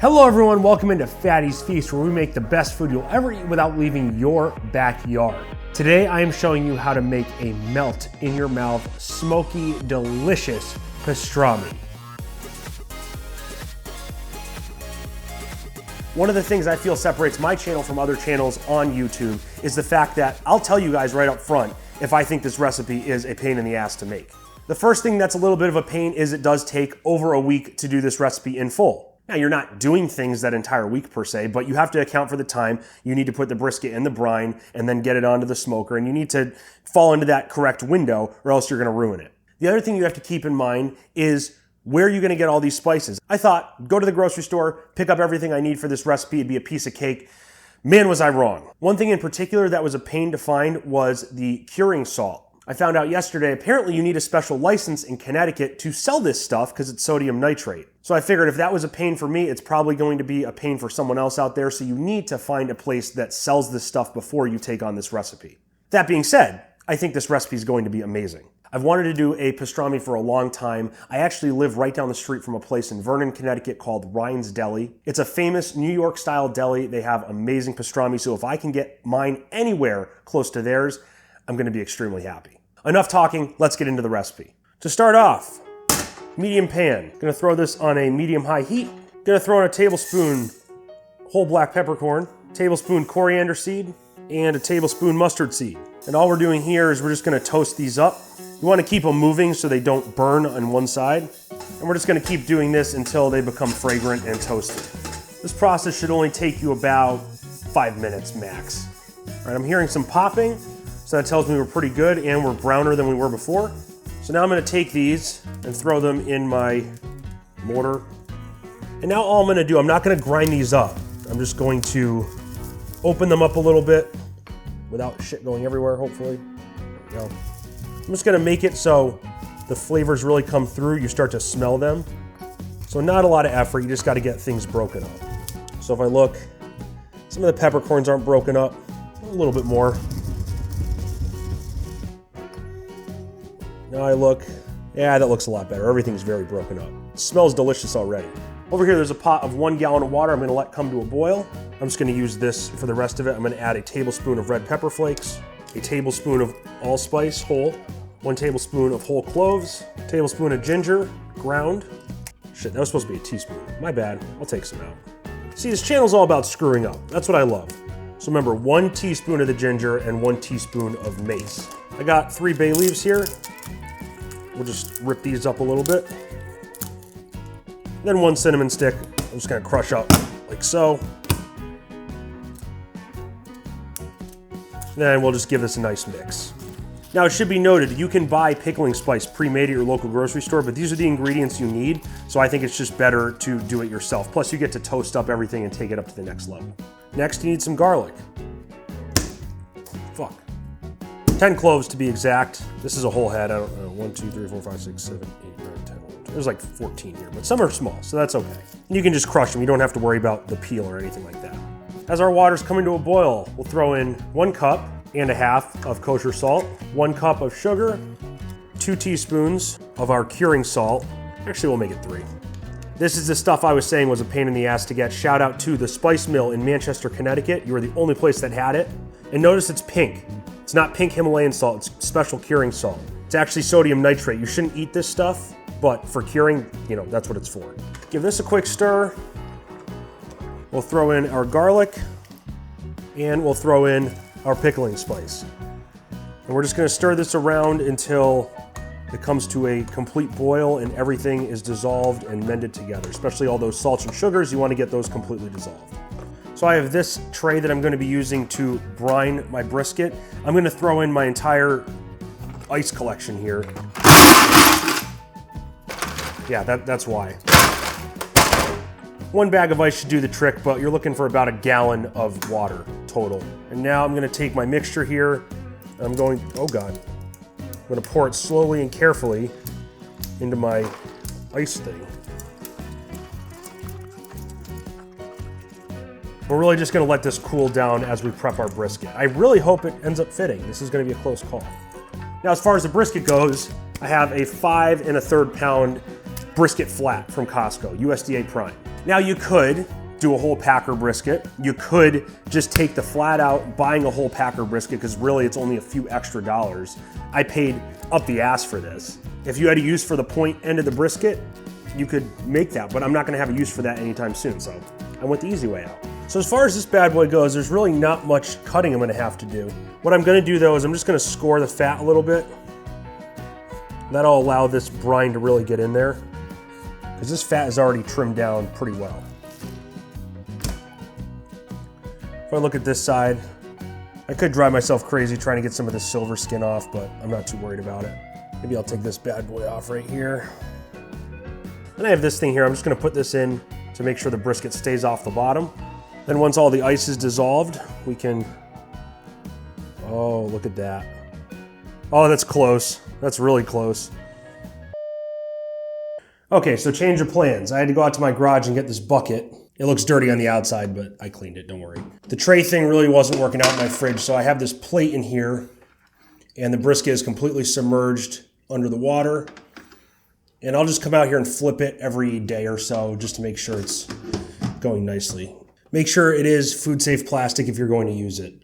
Hello everyone, welcome into Fatty's Feast, where we make the best food you'll ever eat without leaving your backyard. Today I am showing you how to make a melt in your mouth, smoky, delicious pastrami. One of the things I feel separates my channel from other channels on YouTube is the fact that I'll tell you guys right up front if I think this recipe is a pain in the ass to make. The first thing that's a little bit of a pain is it does take over a week to do this recipe in full. Now, you're not doing things that entire week per se, but you have to account for the time. You need to put the brisket in the brine and then get it onto the smoker, and you need to fall into that correct window or else you're gonna ruin it. The other thing you have to keep in mind is where are you gonna get all these spices? I thought, go to the grocery store, pick up everything I need for this recipe, it'd be a piece of cake. Man, was I wrong. One thing in particular that was a pain to find was the curing salt. I found out yesterday, apparently you need a special license in Connecticut to sell this stuff because it's sodium nitrate. So I figured if that was a pain for me, it's probably going to be a pain for someone else out there, so you need to find a place that sells this stuff before you take on this recipe. That being said, I think this recipe is going to be amazing. I've wanted to do a pastrami for a long time. I actually live right down the street from a place in Vernon, Connecticut called Ryan's Deli. It's a famous New York style deli. They have amazing pastrami, so if I can get mine anywhere close to theirs, I'm gonna be extremely happy. Enough talking, let's get into the recipe. To start off, medium pan. Gonna throw this on a medium-high heat. Gonna throw in a tablespoon whole black peppercorn, tablespoon coriander seed, and a tablespoon mustard seed. And all we're doing here is we're just gonna toast these up. You wanna keep them moving so they don't burn on one side. And we're just gonna keep doing this until they become fragrant and toasted. This process should only take you about 5 minutes max. All right, I'm hearing some popping. So that tells me we're pretty good and we're browner than we were before. So now I'm gonna take these and throw them in my mortar. And now all I'm gonna do, I'm not gonna grind these up. I'm just going to open them up a little bit without shit going everywhere, hopefully. There we go. I'm just gonna make it so the flavors really come through. You start to smell them. So not a lot of effort, you just gotta get things broken up. So if I look, some of the peppercorns aren't broken up, a little bit more. Now I look, yeah, that looks a lot better. Everything's very broken up. It smells delicious already. Over here, there's a pot of 1 gallon of water I'm gonna let come to a boil. I'm just gonna use this for the rest of it. I'm gonna add a tablespoon of red pepper flakes, a tablespoon of allspice whole, 1 tablespoon of whole cloves, a tablespoon of ginger, ground. Shit, that was supposed to be a teaspoon. My bad, I'll take some out. See, this channel's all about screwing up. That's what I love. So remember, 1 teaspoon of the ginger and 1 teaspoon of mace. I got 3 bay leaves here. We'll just rip these up a little bit. Then 1 cinnamon stick, I'm just gonna crush up like so. Then we'll just give this a nice mix. Now it should be noted, you can buy pickling spice pre-made at your local grocery store, but these are the ingredients you need, so I think it's just better to do it yourself. Plus you get to toast up everything and take it up to the next level. Next you need some garlic. Fuck. 10 cloves to be exact. This is a whole head. I don't know. 1, 2, 3, 4, 5, 6, 7, 8, 9, 10, 11. There's like 14 here, but some are small, so that's okay. And you can just crush them. You don't have to worry about the peel or anything like that. As our water's coming to a boil, we'll throw in 1 cup and a half of kosher salt, 1 cup of sugar, 2 teaspoons of our curing salt. Actually, we'll make it 3. This is the stuff I was saying was a pain in the ass to get. Shout out to the Spice Mill in Manchester, Connecticut. You were the only place that had it. And notice it's pink. It's not pink Himalayan salt, it's special curing salt. It's actually sodium nitrate. You shouldn't eat this stuff, but for curing, you know, that's what it's for. Give this a quick stir. We'll throw in our garlic and we'll throw in our pickling spice. And we're just gonna stir this around until it comes to a complete boil and everything is dissolved and mended together, especially all those salts and sugars, you wanna get those completely dissolved. So I have this tray that I'm gonna be using to brine my brisket. I'm gonna throw in my entire ice collection here. Yeah, that's why. 1 bag of ice should do the trick, but you're looking for about 1 gallon of water total. And now I'm gonna take my mixture here, and I'm going, oh God. I'm gonna pour it slowly and carefully into my ice thing. We're really just gonna let this cool down as we prep our brisket. I really hope it ends up fitting. This is gonna be a close call. Now, as far as the brisket goes, I have a 5 1/3 pound brisket flat from Costco, USDA Prime. Now you could do a whole packer brisket. You could just take the flat out buying a whole packer brisket, because really it's only a few extra dollars. I paid up the ass for this. If you had a use for the point end of the brisket, you could make that, but I'm not gonna have a use for that anytime soon, so I went the easy way out. So as far as this bad boy goes, there's really not much cutting I'm gonna have to do. What I'm gonna do though is I'm just gonna score the fat a little bit. That'll allow this brine to really get in there, because this fat is already trimmed down pretty well. If I look at this side, I could drive myself crazy trying to get some of this silver skin off, but I'm not too worried about it. Maybe I'll take this bad boy off right here. And I have this thing here, I'm just gonna put this in to make sure the brisket stays off the bottom. Then once all the ice is dissolved, we can, oh, look at that. Oh, that's close. That's really close. Okay, so change of plans. I had to go out to my garage and get this bucket. It looks dirty on the outside, but I cleaned it, don't worry. The tray thing really wasn't working out in my fridge, so I have this plate in here, and the brisket is completely submerged under the water. And I'll just come out here and flip it every day or so just to make sure it's going nicely. Make sure it is food-safe plastic if you're going to use it.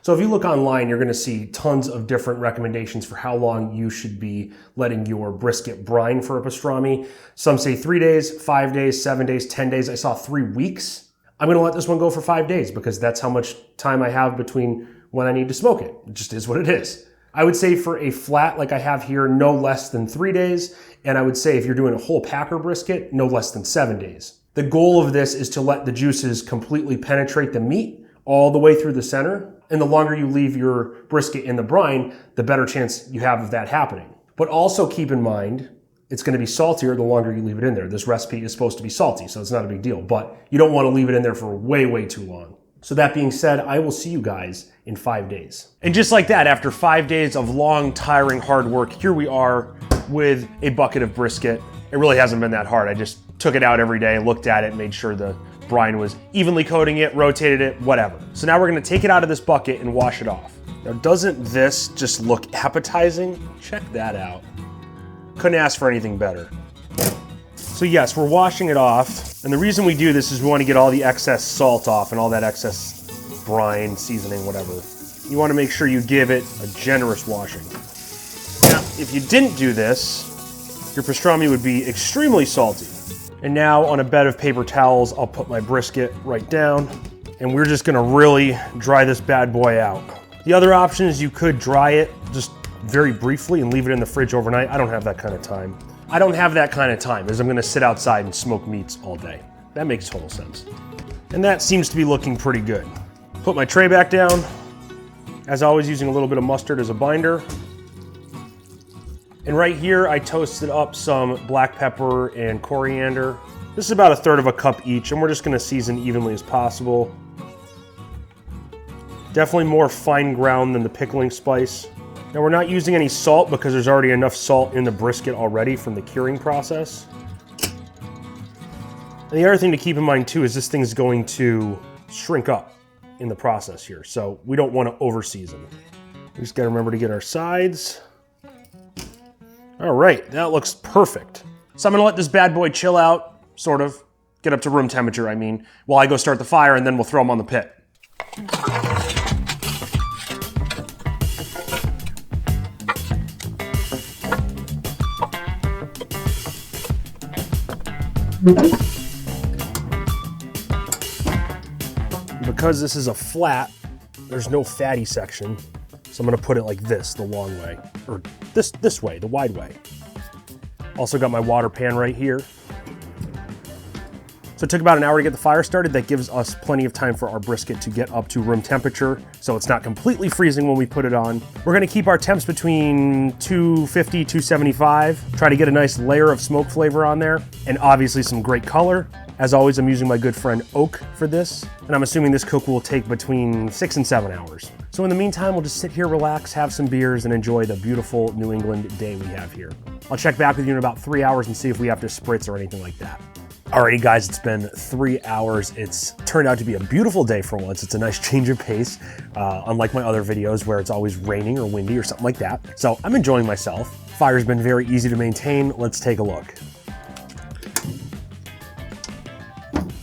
So if you look online, you're gonna see tons of different recommendations for how long you should be letting your brisket brine for a pastrami. Some say 3 days, 5 days, 7 days, 10 days. I saw 3 weeks. I'm gonna let this one go for 5 days because that's how much time I have between when I need to smoke it. It just is what it is. I would say for a flat like I have here, no less than 3 days. And I would say if you're doing a whole packer brisket, no less than 7 days. The goal of this is to let the juices completely penetrate the meat all the way through the center. And the longer you leave your brisket in the brine, the better chance you have of that happening. But also keep in mind, it's gonna be saltier the longer you leave it in there. This recipe is supposed to be salty, so it's not a big deal, but you don't wanna leave it in there for way, way too long. So that being said, I will see you guys in 5 days. And just like that, after 5 days of long, tiring, hard work, here we are with a bucket of brisket. It really hasn't been that hard. I just took it out every day, looked at it, made sure the brine was evenly coating it, rotated it, whatever. So now we're gonna take it out of this bucket and wash it off. Now, doesn't this just look appetizing? Check that out. Couldn't ask for anything better. So yes, we're washing it off. And the reason we do this is we wanna get all the excess salt off and all that excess brine, seasoning, whatever. You wanna make sure you give it a generous washing. Now, if you didn't do this, your pastrami would be extremely salty. And now on a bed of paper towels, I'll put my brisket right down, and we're just gonna really dry this bad boy out. The other option is you could dry it just very briefly and leave it in the fridge overnight. I don't have that kind of time. I don't have that kind of time because I'm gonna sit outside and smoke meats all day. That makes total sense. And that seems to be looking pretty good. Put my tray back down. As always, using a little bit of mustard as a binder. And right here, I toasted up some black pepper and coriander. This is about 1/3 cup each, and we're just gonna season evenly as possible. Definitely more fine ground than the pickling spice. Now we're not using any salt because there's already enough salt in the brisket already from the curing process. And the other thing to keep in mind too is this thing's going to shrink up in the process here, so we don't wanna over season. We just gotta remember to get our sides. All right, that looks perfect. So I'm gonna let this bad boy chill out, sort of, get up to room temperature, I mean, while I go start the fire, and then we'll throw them on the pit. Because this is a flat, there's no fatty section. So I'm gonna put it like this, the long way, or this way, the wide way. Also got my water pan right here. So it took about an hour to get the fire started. That gives us plenty of time for our brisket to get up to room temperature, so it's not completely freezing when we put it on. We're gonna keep our temps between 250, 275. Try to get a nice layer of smoke flavor on there, and obviously some great color. As always, I'm using my good friend Oak for this, and I'm assuming this cook will take between 6 and 7 hours. So in the meantime, we'll just sit here, relax, have some beers, and enjoy the beautiful New England day we have here. I'll check back with you in about 3 hours and see if we have to spritz or anything like that. Alrighty guys, it's been 3 hours. It's turned out to be a beautiful day for once. It's a nice change of pace, unlike my other videos where it's always raining or windy or something like that. So I'm enjoying myself. Fire's been very easy to maintain. Let's take a look.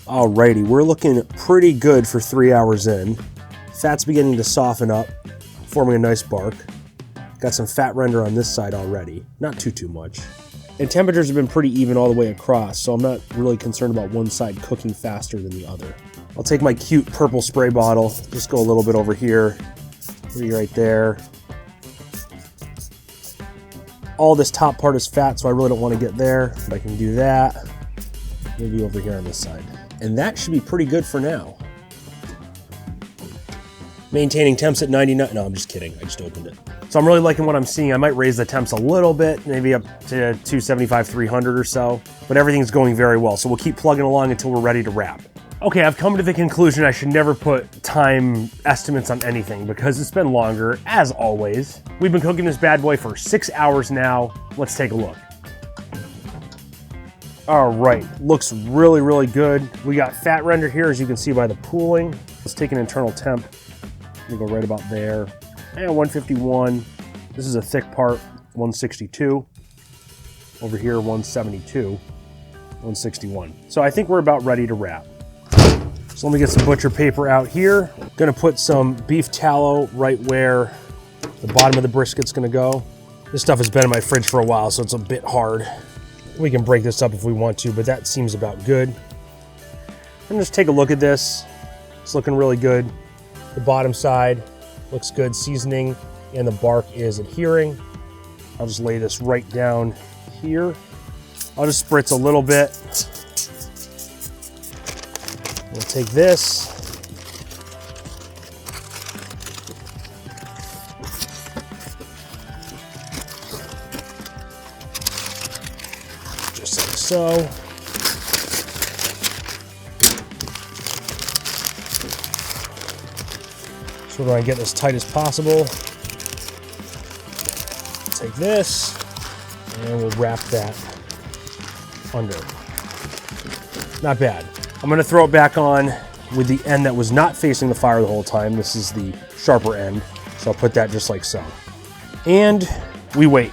Alrighty, we're looking pretty good for 3 hours in. Fat's beginning to soften up, forming a nice bark. Got some fat render on this side already, not too much. And temperatures have been pretty even all the way across, so I'm not really concerned about one side cooking faster than the other. I'll take my cute purple spray bottle, just go a little bit over here, maybe right there. All this top part is fat, so I really don't want to get there, but I can do that. Maybe over here on this side. And that should be pretty good for now. Maintaining temps at 99. No, I'm just kidding. I just opened it. So I'm really liking what I'm seeing. I might raise the temps a little bit, maybe up to 275, 300 or so. But everything's going very well. So we'll keep plugging along until we're ready to wrap. Okay, I've come to the conclusion I should never put time estimates on anything because it's been longer, as always. We've been cooking this bad boy for 6 hours now. Let's take a look. All right, looks really good. We got fat render here, as you can see by the pooling. Let's take an internal temp. Let me go right about there. And 151. This is a thick part, 162. Over here, 172, 161. So I think we're about ready to wrap. So let me get some butcher paper out here. Gonna put some beef tallow right where the bottom of the brisket's gonna go. This stuff has been in my fridge for a while, so it's a bit hard. We can break this up if we want to, but that seems about good. And just take a look at this. It's looking really good. The bottom side looks good. Seasoning and the bark is adhering. I'll just lay this right down here. I'll just spritz a little bit. We'll take this. Just like so. So we're going to get as tight as possible. Take this, and we'll wrap that under. Not bad. I'm going to throw it back on with the end that was not facing the fire the whole time. This is the sharper end, so I'll put that just like so. And we wait.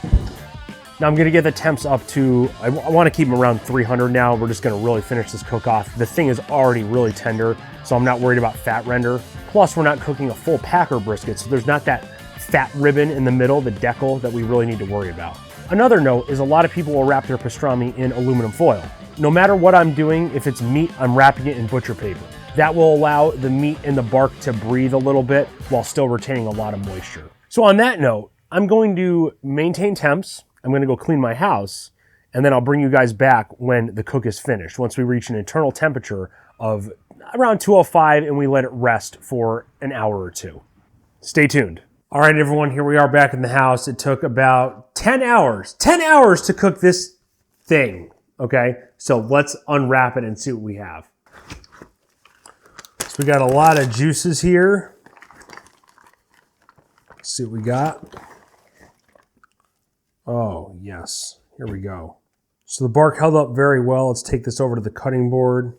Now I'm going to get the temps up to, I want to keep them around 300 now. We're just going to really finish this cook off. The thing is already really tender, so I'm not worried about fat render. Plus, we're not cooking a full packer brisket, so there's not that fat ribbon in the middle, the decal, that we really need to worry about. Another note is a lot of people will wrap their pastrami in aluminum foil. No matter what I'm doing, if it's meat, I'm wrapping it in butcher paper. That will allow the meat and the bark to breathe a little bit while still retaining a lot of moisture. So on that note, I'm going to maintain temps. I'm going to go clean my house, and then I'll bring you guys back when the cook is finished, once we reach an internal temperature of around 205 and we let it rest for an hour or two. Stay tuned. All right, everyone, here we are back in the house. It took about 10 hours to cook this thing, okay? So let's unwrap it and see what we have. So we got a lot of juices here. Let's see what we got. Oh, yes, here we go. So the bark held up very well. Let's take this over to the cutting board.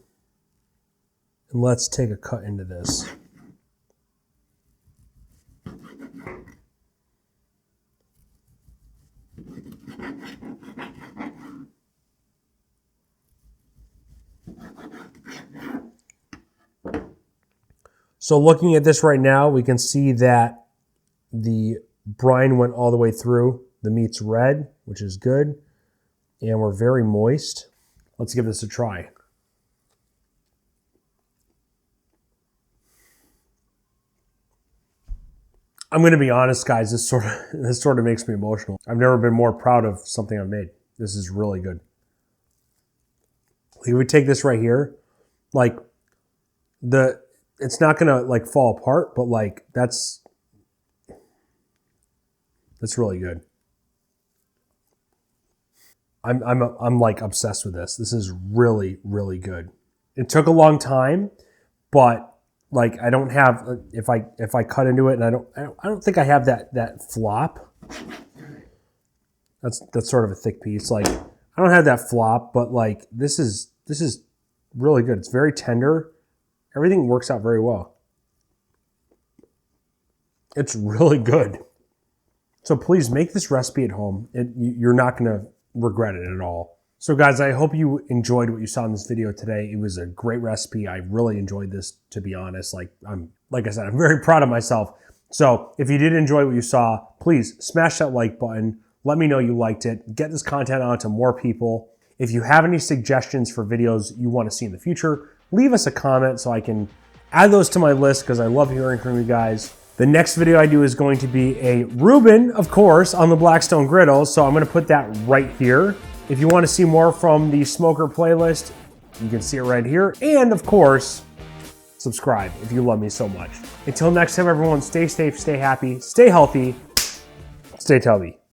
And let's take a cut into this. So looking at this right now, we can see that the brine went all the way through. The meat's red, which is good. And we're very moist. Let's give this a try. I'm going to be honest, guys, this sort of makes me emotional. I've never been more proud of something I've made. This is really good. If we take this right here, like it's not going to like fall apart, but like that's really good. I'm like obsessed with this. This is really, really good. It took a long time, but like I don't have, if I cut into it, and I don't think I have that flop. That's sort of a thick piece. Like I don't have that flop, but like this is really good. It's very tender. Everything works out very well. It's really good. So please make this recipe at home. You're not going to regret it at all. So guys, I hope you enjoyed what you saw in this video today. It was a great recipe. I really enjoyed this, to be honest. Like I said, I'm very proud of myself. So if you did enjoy what you saw, please smash that like button. Let me know you liked it. Get this content out to more people. If you have any suggestions for videos you want to see in the future, leave us a comment so I can add those to my list because I love hearing from you guys. The next video I do is going to be a Reuben, of course, on the Blackstone griddle. So I'm going to put that right here. If you want to see more from the smoker playlist, you can see it right here. And of course, subscribe if you love me so much. Until next time, everyone, stay safe, stay happy, stay healthy, stay tubby.